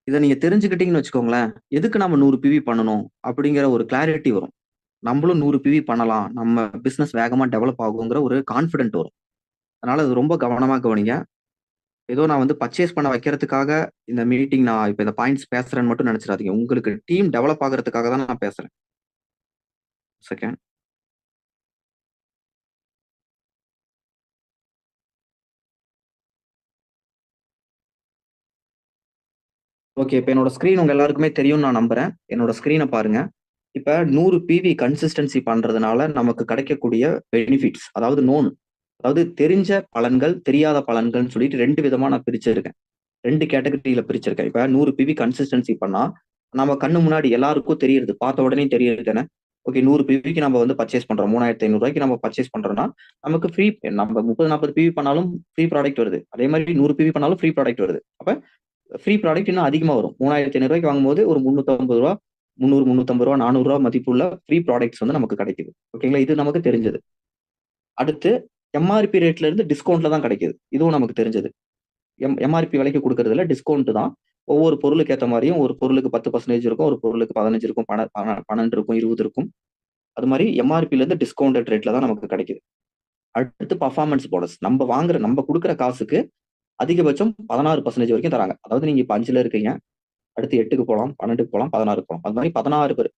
இத நீங்க தெரிஞ்சுக்கிட்டீங்கன்னு வச்சுக்கோங்களேன், எதுக்கு நம்ம 100 பிவி பண்ணணும்? அப்படிங்கிற ஒரு கிளாரிட்டி வரும். நம்மளும் 100 பிவி பண்ணலாம். நம்ம பிசினஸ் வேகமா டெவலப் ஆகுங்கிற ஒரு கான்ஃபிடென்ட் வரும். அதனால அது ரொம்ப கவனமா கவனிங்க. ஏதோ நான் வந்து பர்ச்சேஸ் பண்ண வைக்கிறதுக்காக இந்த மீட்டிங் நான் இப்ப இந்த பாயிண்ட்ஸ் பேசுறேன்னு மட்டும் நெனச்சுறாதீங்க. உங்களுக்கு டீம் டெவலப் ஆகுறதுக்காக தான் நான் பேசுறேன். செகண்ட். ஓகே. இப்ப என்னோட ஸ்க்ரீன் உங்க எல்லாருக்குமே தெரியும்னு நான் நம்புறேன். என்னோட ஸ்க்ரீன பாருங்க. இப்ப 100 பிவி கன்சிஸ்டன்சி பண்றதுனால நமக்கு கிடைக்கக்கூடிய பெனிஃபிட்ஸ் அதாவது அதாவது தெரிஞ்ச பலன்கள், தெரியாத பலன்கள்னு சொல்லிட்டு 2 விதமா நான் பிரிச்சிருக்கேன். 2 கேட்டகரியில பிரிச்சிருக்கேன். இப்ப 100 பிவி கன்சிஸ்டன்சி பண்ணா, நம்ம கண்ணு முன்னாடி எல்லாருக்கும் தெரியுது. பார்த்த உடனே தெரியுது என்ன? ஓகே 100 பிவிக்கு நம்ம வந்து பர்ச்சேஸ் பண்றோம். ரூ. 3500 நம்ம பர்ச்சேஸ் பண்றோம்னா, நமக்கு ஃப்ரீ நம்ம 30, 40 பிவி பண்ணாலும் ஃப்ரீ ப்ராடக்ட் வருது. அதே மாரி 100 பிவி பண்ணாலும் ஃப்ரீ ப்ராடக்ட் வருது. அப்ப ஃப்ரீ ப்ராடக்ட் இன்னும் அதிகமா வரும். ரூ. 3500 வாங்கும்போது ஒரு ரூ. 350 300, ரூ. 350 ரூ. 400 மதிப்புள்ள ஃப்ரீ ப்ராடக்ட்ஸ் வந்து நமக்கு கிடைக்குது. ஓகேங்களா? இது நமக்கு தெரிஞ்சது. அடுத்து எம்ஆர்பி ரேட்ல இருந்து டிஸ்கவுண்ட்ல தான் கிடைக்குது. இதுவும் நமக்கு தெரிஞ்சது. எம்ஆர்பி விலைக்கு குடுக்கறதில்ல. டிஸ்கவுண்ட் தான். ஒவ்வொரு பொருளுக்கு ஏத்த மாரியும் ஒரு பொருளுக்கு 10% இருக்கும். ஒரு பொருளுக்கு 15 இருக்கும். 12 இருக்கும். 20 இருக்கும். அது மாரி எம்ஆர்பில இருந்து டிஸ்கவுண்டட் ரேட்ல தான் நமக்கு கிடைக்குது. அடுத்து பெர்ஃபார்மன்ஸ் போனஸ். நம்ம குடுக்குற காசுக்கு அதிகபட்சம் 16% வரைக்கும் தராங்க. அதாவது நீங்க இப்ப 5ல இருக்கீங்க. அடுத்து 8க்கு போலாம், 12க்கு போலாம், 16க்கு போலாம். அது மாரி 16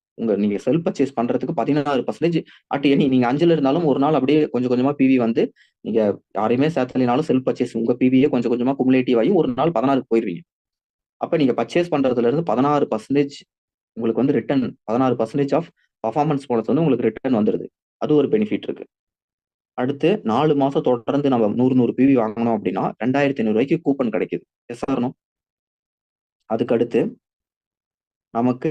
நீங்க செல்ஃப் பர்ச்சேஸ் பண்றதுக்கு 16% அட் எனி நீங்க 5ல இருந்தாலும் ஒரு நாள் அப்படியே கொஞ்சம் கொஞ்சமா பிவி வந்து நீங்க யாரையுமே சேர்த்தலைனாலும் செல்ஃப் பர்ச்சேஸ் உங்க பிவியே கொஞ்சம் கொஞ்சமா குமுலேட்டிவ் ஆகி ஒரு நாள் 16க்கு போயிருவீங்க. அப்ப நீங்க பர்ச்சேஸ் பண்றதுல இருந்து 16% உங்களுக்கு வந்து ரிட்டர்ன் 16% ஆஃப் பெர்ஃபார்மன்ஸ் போனஸ் வந்து உங்களுக்கு ரிட்டர்ன் வந்துருது. அது ஒரு பெனிஃபிட் இருக்கு. அடுத்து 4 மாசம் தொடர்ந்து நம்ம 100 பிவி வாங்குனோம் அப்படின்னா, ரூ. 2500 கூப்பன் கிடைக்குது. Yes or no? அதுக்கு அடுத்து நமக்கு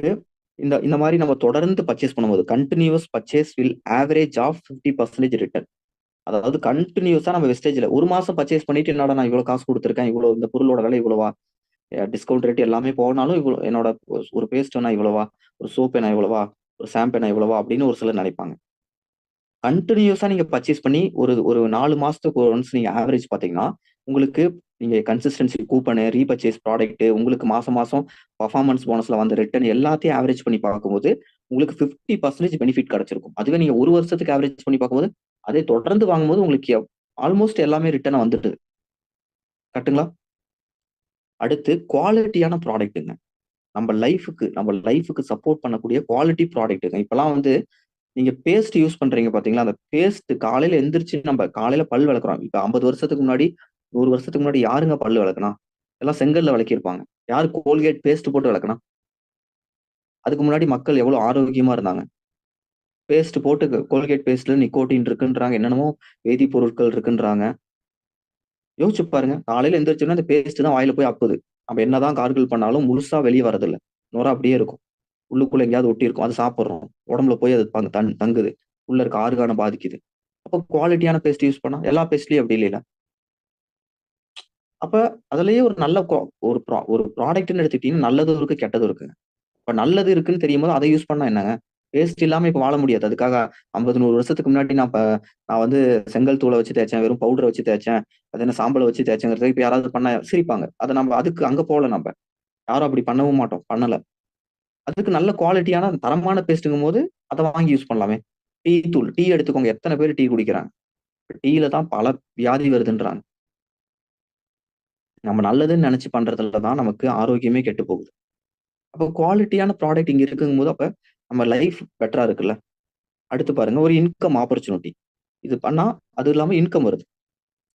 இந்த இந்த மாரி நம்ம தொடர்ந்து பர்ச்சேஸ் பண்ணும்போது, continuous purchase will average of 50% return. அதாவது கன்டினியூஸா நம்ம வெஸ்டேஜ்ல 1 மாசம் பர்ச்சேஸ் பண்ணிட்டு என்னடா நான் இவ்வளோ காசு குடுத்துருக்கேன். இவ்வளோ இந்த பொருளோட விலை இவ்வளவா? டிஸ்கவுண்ட் ரேட் எல்லாமே போனாலும் இவ்வளோ என்னோட ஒரு பேஸ்ட்னா இவ்வளவா? ஒரு சோப் என்ன இவ்வளவா? ஒரு ஷாம்பு என்ன இவ்வளவா? அப்படின்னு ஒரு சிலர் நினைப்பாங்க. கன்டினியூஸா நீங்க பர்ச்சேஸ் பண்ணி ஒரு ஒரு 4 மாசத்துக்கு ஒன்ஸ் நீங்க ஆவரேஜ் பார்த்தீங்கன்னா, உங்களுக்கு நீங்க கன்சிஸ்டன்சி கூப்பனு, ரீபர்ச்சேஸ் ப்ராடக்ட் உங்களுக்கு மாசம் மாசம் பெர்ஃபார்மன்ஸ் போனஸ்ல வந்த ரிட்டர்ன் எல்லாத்தையும் ஆவரேஜ் பண்ணி பார்க்கும்போது, உங்களுக்கு 50% பெனிஃபிட் கிடைச்சிருக்கும். அதுவே நீங்க 1 வருஷத்துக்கு ஆவரேஜ் பண்ணி பார்க்கும்போது, அதே தொடர்ந்து வாங்கும்போது உங்களுக்கு ஆல்மோஸ்ட் எல்லாமே ரிட்டர்னா வந்துடுது. கரெக்ட்டுங்களா? அடுத்து குவாலிட்டியான ப்ராடக்ட்டுங்க. நம்ம லைஃப்க்கு சப்போர்ட் பண்ணக்கூடிய குவாலிட்டி ப்ராடக்ட்டுங்க. இப்பலாம் வந்து நீங்க பேஸ்ட் யூஸ் பண்றீங்க பாத்தீங்களா? அந்த பேஸ்ட் காலையில எந்திரிச்சு நம்ம காலையில பல் விளக்குறோம். இப்ப 50 வருஷத்துக்கு முன்னாடி, 100 வருஷத்துக்கு முன்னாடி யாருங்க பல்லு விளக்குனா? எல்லாம் செங்கல்ல விளக்கியிருப்பாங்க. யாரு கோல்கேட் பேஸ்ட் போட்டு விளக்குனா? அதுக்கு முன்னாடி மக்கள் எவ்வளவு ஆரோக்கியமா இருந்தாங்க. பேஸ்ட் போட்டு கோல்கேட் பேஸ்ட்ல நிக்கோட்டின் இருக்குன்றாங்க. என்னென்னமோ வேதிப்பொருட்கள் இருக்குன்றாங்க. யோசிச்சு பாருங்க. காலையில எந்திரிச்சோனே அந்த பேஸ்ட் தான் வாயில போய் அப்புது. நம்ம என்னதான் கார்கிள் பண்ணாலும் முழுசா வெளிய வரதில்ல. நுரை அப்படியே இருக்கும். உள்ளுக்குள்ள எங்கேயாவது ஒட்டியிருக்கும். அது சாப்பிடுறோம். உடம்புல போய் அது தங்குது. உள்ள இருக்க ஆர்கான பாதிக்குது. அப்ப குவாலிட்டியான பேஸ்ட் யூஸ் பண்ணா எல்லா பேஸ்ட்லயும் அப்படி இல்லைல. அப்ப அதுலயே ஒரு நல்ல ஒரு ப்ராடக்ட்ன்னு எடுத்துக்கிட்டீங்கன்னா நல்லதும் இருக்கு, கெட்டதும் இருக்குங்க. இப்ப நல்லது இருக்குன்னு தெரியும்போது அத யூஸ் பண்ணா என்னங்க? பேஸ்ட் இல்லாம இப்ப வாழ முடியாது. அதுக்காக 50, 100 வருஷத்துக்கு முன்னாடி நான் வந்து செங்கல் தூள வச்சு தேய்ச்சேன், வெறும் பவுடர வச்சு தேய்ச்சேன், அது என்ன சாம்பல வச்சு தேய்ச்சேங்கிறத இப்ப யாராவது பண்ணா சிரிப்பாங்க. அத நம்ம அதுக்கு அங்க போல நம்ப. யாரும் அப்படி பண்ணவும் மாட்டோம். பண்ணல. அதுக்கு நல்ல குவாலிட்டியான தரமான பேஸ்ட்டுங்கும்போது அத வாங்கி யூஸ் பண்ணலாமே. டீ எடுத்துக்கோங்க. எத்தன பேரு டீ குடிக்கிறாங்க? டீல தான் பல வியாதி வருதுன்றாங்க. நம்ம நல்லதுன்னு நெனச்சு பண்றதுல தான் நமக்கு ஆரோக்கியமே கெட்டு போகுது. அப்போ குவாலிட்டியான ப்ராடக்ட் இங்க இருக்குங்கும்போது, அப்ப நம்ம லைஃப் பெட்டரா இருக்குல்ல. அடுத்து பாருங்க ஒரு இன்கம் ஆப்பர்ச்சுனிட்டி. இது பண்ணா அது இல்லாம இன்கம் வருது.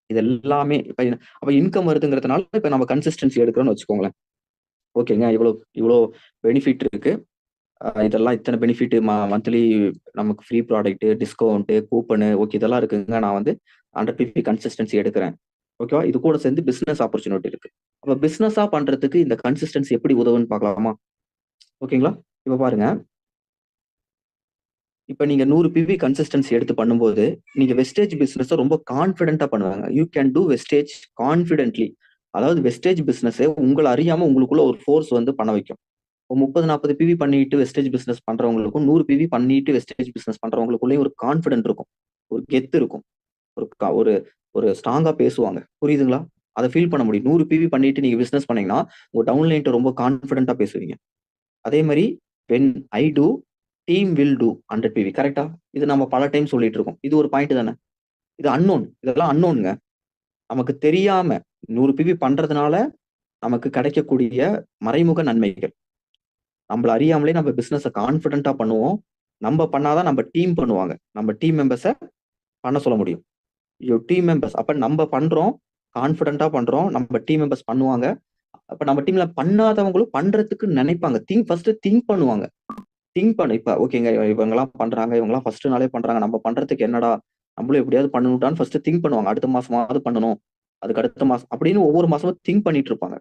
இது எல்லாமே அப்ப இன்கம் வருதுங்கிறதுனால இப்ப நம்ம கன்சிஸ்டன்சி எடுக்கிறோம்னு வச்சுக்கோங்களேன். ஓகேங்க. இவ்ளோ இவ்ளோ பெனிஃபிட் இருக்கு. இதெல்லாம் இத்தன பெனிஃபிட் மந்த்லி நமக்கு free product, discount, coupon okay இதெல்லாம் இருக்குங்க. நான் வந்து 100 பிபி கன்சிஸ்டன்சி எடுக்கிறேன். ஓகேவா? இது கூட சேர்ந்து பிசினஸ் ஆப்பர்ச்சுனிட்டி இருக்கு. அப்ப பிசினஸா பண்றதுக்கு இந்த கன்சிஸ்டன்சி எப்படி உதவும்ன்னு பார்க்கலாமா? ஓகேங்களா? இப்ப பாருங்க. இப்ப நீங்க 100 பிவி கன்சிஸ்டன்சி எடுத்து பண்ணும்போது, நீங்க வெஸ்டேஜ் பிசினஸ ரொம்ப கான்ஃபிடென்ட்டா பண்ணுவாங்க. You can do wastage confidently. அதாவது வெஸ்டேஜ் பிசினஸே உங்கள அறியாம உங்களுக்குள்ள ஒரு ஃபோர்ஸ் வந்து பண்ண வைக்கும். இப்போ 30, 40 பிவி பண்ணிட்டு வெஸ்டேஜ் பிசினஸ் பண்றவங்களுக்கும், 100 பிவி பண்ணிட்டு வெஸ்டேஜ் பிசினஸ் பண்றவங்களுக்குள்ளயும் ஒரு கான்ஃபிடென்ட் இருக்கும். ஒரு கெத்து இருக்கும். ஒரு க ஒரு ஒரு ஸ்ட்ராங்கா பேசுவாங்க. புரியுதுங்களா? அதை ஃபீல் பண்ண முடியும். 100 பிவி பண்ணிட்டு நீங்க பிசினஸ் பண்ணீங்கன்னா உங்க டவுன்லைன்ட்ட ரொம்ப கான்ஃபிடென்ட்டா பேசுவீங்க. அதே மாதிரி when I do team will do 100 PV கரெக்டா? இது நம்ம பல டைம் சொல்லிட்டு இருக்கோம். இது ஒரு பாயிண்ட் தானே. இது அன்னோன். இதெல்லாம் அன்னோன்ங்க. நமக்கு தெரியாம 100 பிவி பண்றதுனால நமக்கு கிடைக்கக்கூடிய மறைமுக நன்மைகள். நம்மள அறியாமலே நம்ம பிசினஸ கான்ஃபிடென்ட்டா பண்ணுவோம். நம்ம பண்ணாதான் நம்ம டீம் பண்ணுவாங்க. நம்ம டீம் மெம்பர்ஸ பண்ண சொல்ல முடியும். டீம் மெம்பர்ஸ் அப்ப நம்ம பண்றோம். கான்ஃபிடென்ட்டா பண்றோம். நம்ம டீம் மெம்பர்ஸ் பண்ணுவாங்க. அப்ப நம்ம டீம்ல பண்ணாதவங்களும் பண்றதுக்கு நினைப்பாங்க. ஃபர்ஸ்ட் திங்க் பண்ணுவாங்க. திங்க் பண்ணு. இப்ப ஓகேங்க இவங்கலாம் பண்றாங்க. இவங்கலாம் ஃபர்ஸ்ட் நாளே பண்றாங்க. நம்ம பண்றதுக்கு என்னடா? நம்மளும் எப்படியாவது பண்ணணும்டான்னு ஃபர்ஸ்ட் திங்க் பண்ணுவாங்க. அடுத்த மாசமாவது பண்ணணும். அதுக்கு அடுத்த மாசம் அப்படின்னு ஒவ்வொரு மாசமும் திங்க் பண்ணிட்டு இருப்பாங்க.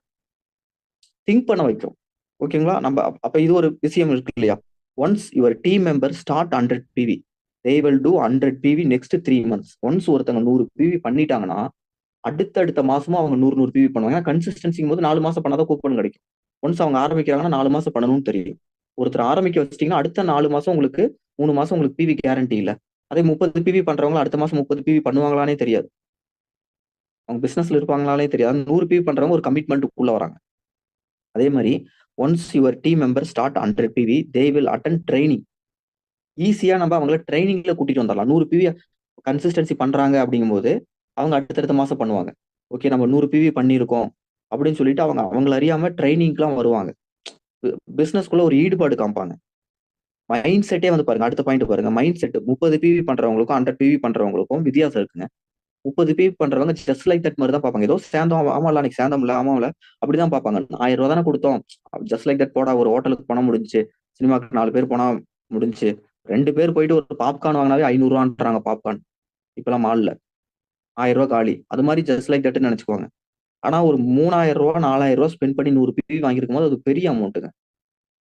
திங்க் பண்ண வைக்கும். ஓகேங்களா? நம்ம அப்ப இது ஒரு விஷயம் இருக்கு இல்லையா? Once your team member start 100 PV they will do 100 PV next 3 months. Once ஒருத்தங்க 100 பிவி பண்ணிட்டாங்கன்னா அடுத்த மாசமும் அவங்க 100 பிவி பண்ணுவாங்க. ஏன்னா கன்சிஸ்டன்சிங் போது 4 மாசம் பண்ணாதான் கூப்பன் கிடைக்கும். ஒன்ஸ் அவங்க ஆரம்பிக்கிறாங்கன்னா 4 மாசம் பண்ணணும்னு தெரியும். ஒருத்தர் ஆரம்பிக்க வச்சிட்டீங்கன்னா அடுத்த 4 மாசம் உங்களுக்கு 3 மாசம் உங்களுக்கு பிவி கேரண்டி இல்ல. அதே 30 பிவி பண்றவங்க அடுத்த மாசம் 30 பிவி பண்ணுவாங்களானே தெரியாது. அவங்க பிசினஸ்ல இருப்பாங்களானே தெரியாது. 100 பிவி பண்றவங்க ஒரு கமிட்மெண்ட்டுக்குள்ள வராங்க. அதே மாதிரி once your team member start 100 PV they will attend training. ஈஸியா நம்ம அவங்கள ட்ரைனிங்ல கூட்டிட்டு வந்துடலாம். 100 பிவி கன்சிஸ்டன்சி பண்றாங்க அப்படிங்கும்போது அவங்க அடுத்தடுத்த மாசம் பண்ணுவாங்க. ஓகே நம்ம 100 பிவி பண்ணியிருக்கோம் அப்படின்னு சொல்லிட்டு அவங்க அவங்கள அறியாம ட்ரைனிங்க்குலாம் வருவாங்க. பிசினஸ்க்குள்ள ஒரு ஈடுபாடு காமிப்பாங்க. மைண்ட் செட்டே வந்து பாருங்க. அடுத்த பாயிண்ட் பாருங்க. மைண்ட் செட் 30 பிவி பண்றவங்களுக்கும் 100 பிவி பண்றவங்களுக்கும் வித்தியாசம் இருக்குங்க. 30 பிவி பண்றவங்க ஜஸ்ட் லைக் தட் மாதிரி தான் பார்ப்பாங்க. ஏதோ சேர்ந்தோம் ஆமால அன்னைக்கு சேர்ந்தோம்ல ஆமாம்ல அப்படிதான் பார்ப்பாங்க. 1000 ரூபா தானே கொடுத்தோம். ஜஸ்ட் லைக் தட் போடா ஒரு ஹோட்டலுக்கு போனா முடிஞ்சுச்சு. சினிமாக்கு 4 பேர் போனா முடிஞ்சுச்சு. 2 பேர் போயிட்டு ஒரு பாப்கார்ன் வாங்கினாவே 500 ரூபான்றாங்க பாப்கார்ன். இப்பெல்லாம் மால்ல 1000 ரூபாய் காலி. அது மாதிரி ஜஸ்ட் லைக் தட்னு நினைச்சுக்கோங்க. ஆனா ஒரு 3000 ரூபாய் 4000 ரூபாய் ஸ்பெண்ட் பண்ணி 100 பிவி வாங்கியிருக்கும் போது அது பெரிய அமௌண்ட்டுங்க.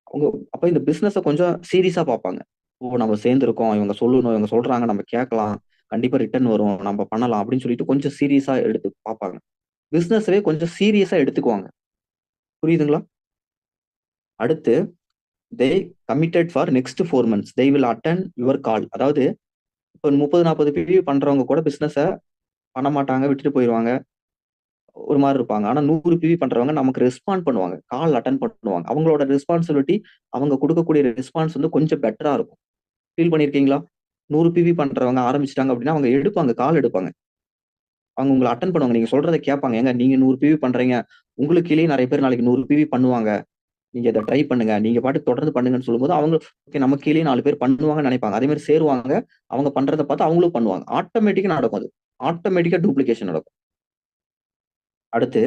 அவங்க அப்ப இந்த பிசினஸ கொஞ்சம் சீரியஸா பார்ப்பாங்க. ஓ நம்ம சேர்ந்திருக்கோம். இவங்க சொல்லணும். இவங்க சொல்றாங்க நம்ம கேட்கலாம். கண்டிப்பா ரிட்டர்ன் வரும். நம்ம பண்ணலாம் அப்படின்னு சொல்லிட்டு கொஞ்சம் சீரியஸா எடுத்து பார்ப்பாங்க. பிசினஸவே கொஞ்சம் சீரியஸா எடுத்துக்குவாங்க. புரியுதுங்களா? அடுத்து they committed for next 4 months. They will attend your call. அதாவது இப்ப 30, 40 பிவி பண்றவங்க கூட பிசினஸ பண்ண மாட்டாங்க. விட்டுட்டு போயிருவாங்க. ஒரு மாதிரி இருப்பாங்க. ஆனா 100 பிவி பண்றவங்க நமக்கு ரெஸ்பாண்ட் பண்ணுவாங்க. கால் அட்டெண்ட் பண்ணுவாங்க. அவங்களோட ரெஸ்பான்சிபிலிட்டி அவங்க கொடுக்கக்கூடிய ரெஸ்பான்ஸ் வந்து கொஞ்சம் பெட்டரா இருக்கும். ஃபீல் பண்ணியிருக்கீங்களா? 100 பிவி பண்றவங்க ஆரம்பிச்சுட்டாங்க அப்படின்னா அவங்க எடுப்பாங்க. கால் எடுப்பாங்க. அவங்க உங்கள அட்டெண்ட் பண்ணுவாங்க. நீங்க சொல்றத கேட்பாங்க. ஏங்க நீங்க 100 பிவி பண்றீங்க. உங்களுக்கு கீழயே நிறைய பேர் நாளைக்கு 100 பிவி பண்ணுவாங்க. நீங்க இத ட்ரை பண்ணுங்க. நீங்க பாட்டுக்கு தொடர்ந்து பண்ணுங்கன்னு சொல்லும்போது அவங்க ஓகே நம்ம கீழயே 4 பேர் பண்ணுவாங்கன்னு நினைப்பாங்க. அதே மாதிரி சேருவாங்க. அவங்க பண்றத பார்த்து அவங்களும் பண்ணுவாங்க. ஆட்டோமேட்டிக்கா நடக்கும் அது. ஆட்டோமேட்டிக்கா டூப்ளிகேஷன் நடக்கும். அடுத்து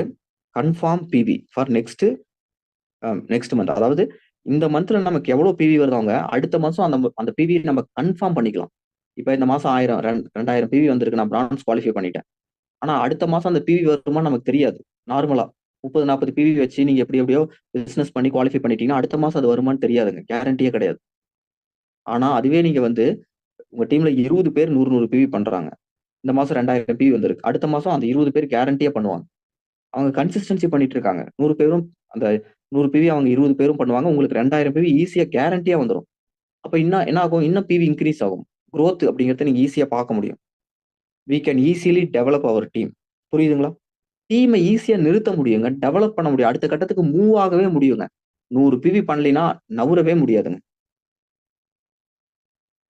confirm PV for next month. அதாவது இந்த மந்த்ல நமக்கு எவ்வளவு பிவி வருதோங்க அடுத்த மாசம் அந்த பிவி நம்ம கன்ஃபார்ம் பண்ணிக்கலாம். இப்ப இந்த மாசம் 1000 2000 பிவி வந்திருக்கு. நான் பிரான்ஸ் குவாலிஃபை பண்ணிட்டேன். ஆனா அடுத்த மாசம் அந்த பிவி வருமா நமக்கு தெரியாது. நார்மலா 30, 40 பிவி வச்சு நீங்க எப்படி எப்படியோ பிசினஸ் பண்ணி குவாலிஃபை பண்ணிட்டீங்கன்னா அடுத்த மாசம் அது வருமான்னு தெரியாதுங்க. கேரண்டியே கிடையாது. ஆனா அதுவே நீங்க வந்து உங்க டீம்ல 20 பேர் 100, 100 பிவி பண்றாங்க. இந்த மாசம் 2000 பிவி வந்திருக்கு. அடுத்த மாசம் அந்த 20 பேர் கேரண்டியா பண்ணுவாங்க. அவங்க கன்சிஸ்டன்சி பண்ணிட்டு இருக்காங்க. 100 பேரும் அந்த 100 பிவி அவங்க 20 பேரும் பண்ணுவாங்க. உங்களுக்கு 2000 பிவி ஈஸியா கேரண்டியா வந்துரும். அப்ப இன்னும் என்ன ஆகும்? இன்னும் பிவி இன்கிரீஸ் ஆகும். குரோத் அப்படிங்கிறத நீங்க ஈஸியா பார்க்க முடியும். We can easily develop our team. புரியுதுங்களா? டீமை ஈஸியா நிறுத்த முடியுங்க. டெவலப் பண்ண முடியும். அடுத்த கட்டத்துக்கு மூவ் ஆகவே முடியுங்க. 100 பிவி பண்ணலைன்னா நவுரவே முடியாதுங்க.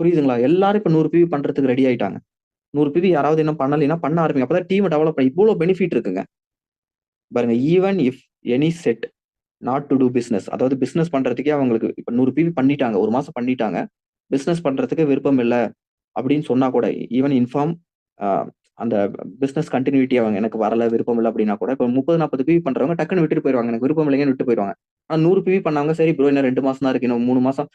புரியுதுங்களா? எல்லாரும் இப்ப 100 பிவி பண்றதுக்கு ரெடி ஆயிட்டாங்க. 100 பிவி யாராவது இன்னும் பண்ணலைன்னா பண்ண ஆரம்பிங்க. அப்பதான் டீமை டெவலப் பண்ண இவ்வளவு பெனிஃபிட் இருக்குங்க. பாருங்க even if any set not to do business. அதாவது பிசினஸ் பண்றதுக்கே அவங்களுக்கு இப்ப 100 பிவி பண்ணிட்டாங்க. ஒரு மாசம் பண்ணிட்டாங்க. பிசினஸ் பண்றதுக்கு விருப்பம் இல்ல அப்படின்னு சொன்னா கூட ஈவன் இன்ஃபார்ம் அந்த பிசினஸ் கண்டினியூட்டி அவங்க எனக்கு வரல விருப்பம் இல்லை அப்படின்னா கூட இப்ப 30, 40 பிவி பண்றவங்க டக்குன்னு விட்டுட்டு போயிருவாங்க. எனக்கு விருப்பம் இல்லைங்கன்னு விட்டு போயிருவாங்க. ஆனா 100 பிவி பண்ணவங்க சரி ப்ரோ இன்னும் 2 மாசம் தான் இருக்கு. இன்னும் 3 மாசம்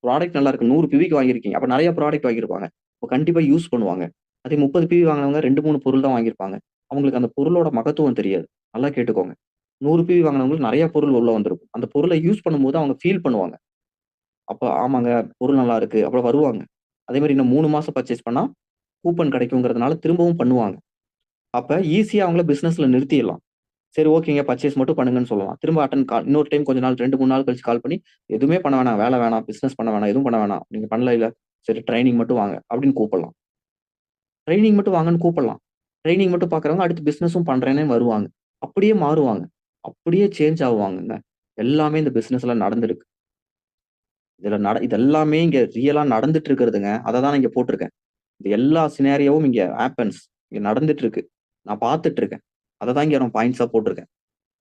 ப்ராடக்ட் நல்லா இருக்கு. 100 பிவிக்கு வாங்கியிருக்கீங்க. அப்ப நிறைய ப்ராடக்ட் வாங்கியிருப்பாங்க. அப்ப கண்டிப்பா யூஸ் பண்ணுவாங்க. அதே 30 பிவி வாங்கினவங்க 2, 3 பொருள் தான் வாங்கியிருப்பாங்க. அவங்களுக்கு அந்த பொருளோட மகத்துவம் தெரியாது. நல்லா கேட்டுக்கோங்க. 100 பிவி வாங்கினவங்களுக்கு நிறைய பொருள் உள்ள வந்திருக்கும். அந்த பொருளை யூஸ் பண்ணும்போது அவங்க ஃபீல் பண்ணுவாங்க. அப்ப ஆமாங்க பொருள் நல்லா இருக்கு. அப்புறம் வருவாங்க. அதே மாதிரி இன்னும் 3 மாசம் பர்ச்சேஸ் பண்ணா கூப்பன் கிடைக்குங்கிறதுனால திரும்பவும் பண்ணுவாங்க. அப்ப ஈஸியா அவங்கள பிசினஸ்ல நிறுத்திடலாம். சரி ஓகேங்க பர்ச்சேஸ் மட்டும் பண்ணுங்கன்னு சொல்லலாம். திரும்ப இன்னொரு டைம் கொஞ்ச நாள் 2, 3 நாள் கழிச்சு கால் பண்ணி எதுவுமே பண்ண வேணாம். வேலை வேணாம். பிசினஸ் பண்ண வேணாம். எதுவும் பண்ண வேணாம். நீங்க பண்ணல இல்ல. சரி ட்ரைனிங் மட்டும் வாங்க அப்படின்னு கூப்பிடலாம். ட்ரைனிங் மட்டும் வாங்கன்னு கூப்பிடலாம். ட்ரெய்னிங் மட்டும் பார்க்குறவங்க அடுத்து பிசினஸும் பண்றேன்னே வருவாங்க. அப்படியே மாறுவாங்க. அப்படியே சேஞ்ச் ஆவாங்கங்க. எல்லாமே இந்த பிசினஸ்ல நடந்திருக்கு. இது எல்லாமே இங்க ரியலா நடந்துட்டு இருக்கிறதுங்க. அத தான் நான் இங்க போட்டிருக்கேன். இது எல்லா சினாரியோவும் இங்க ஹேப்பன்ஸ். இங்க நடந்துட்டு இருக்கு. நான் பார்த்துட்டு இருக்கேன். அத தான் இங்க நான் பாயிண்ட்ஸா போட்டிருக்கேன்.